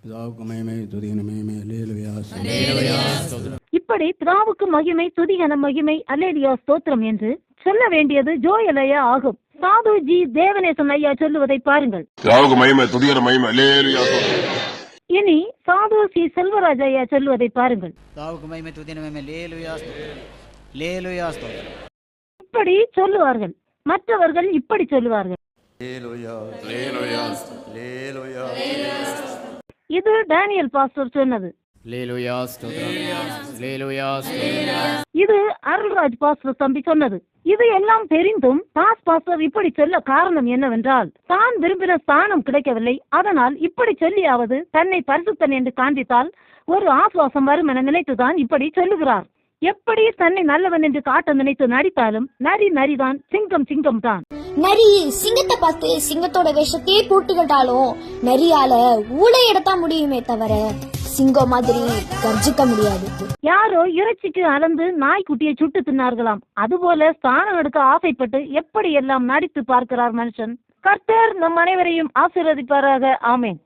பிதாவுக்கு மகிமை துதிகன மகிமை அல்லேலூயா. இப்படி பிதாவுக்கு மகிமை துதிகன மகிமை அல்லேலூயா ஸ்தோத்திரம் என்று சொல்ல வேண்டியது ஜோயல் ஐயா ஆகும். சாது ஜி தேவநேசன் ஐயா சொல்லுவதை பாருங்கள். பிதாவுக்கு மகிமை துதிகன மகிமை அல்லேலூயா. இனி சாது சி செல்வராஜ் ஐயா சொல்லுவதை பாருங்கள். பிதாவுக்கு மகிமை துதிகன மகிமை அல்லேலூயா அல்லேலூயா ஸ்தோத்திரம். இப்படி சொல்லுவார்கள். மற்றவர்கள் இப்படி சொல்லுவார்கள். இது டேனியல் பாஸ்டர் சொன்னது. இது அருள்ராஜ் பாஸ்டர் தம்பி சொன்னது. இது எல்லாம் தெரிந்தும் தாஸ் பாஸ்டர் இப்படி சொல்ல காரணம் என்னவென்றால், தான் விரும்பின ஸ்தானம் கிடைக்கவில்லை, அதனால் இப்படி சொல்லியாவது தன்னை பரிசுத்தன் என்று காண்பித்தால் ஒரு ஆசுவாசம் வரும் என நினைத்துதான் இப்படி சொல்லுகிறார். எப்படி தன்னை நல்லவன் என்று காட்ட நினைத்து நடித்தாலும் நரி நரிதான், சிங்கம் சிங்கம் தான். நரி சிங்கத்தை பார்த்து சிங்கத்தோட வேஷத்தையே போட்டுக்கிட்டாலும் நரியால ஊழை எடுத்தான் முடியுமே தவிர சிங்கம் மாதிரி கர்ஜிக்க முடியாது. யாரோ இறைச்சிக்கு அளந்து நாய்க்குட்டியை சுட்டு தின்னார்களாம். அதுபோல ஸ்தானம் எடுக்க ஆசைப்பட்டு எப்படி எல்லாம் நடித்து பார்க்கிறார் மனுஷன். கர்த்தர் நம் அனைவரையும் ஆசீர்வதிப்பாராக. ஆமேன்.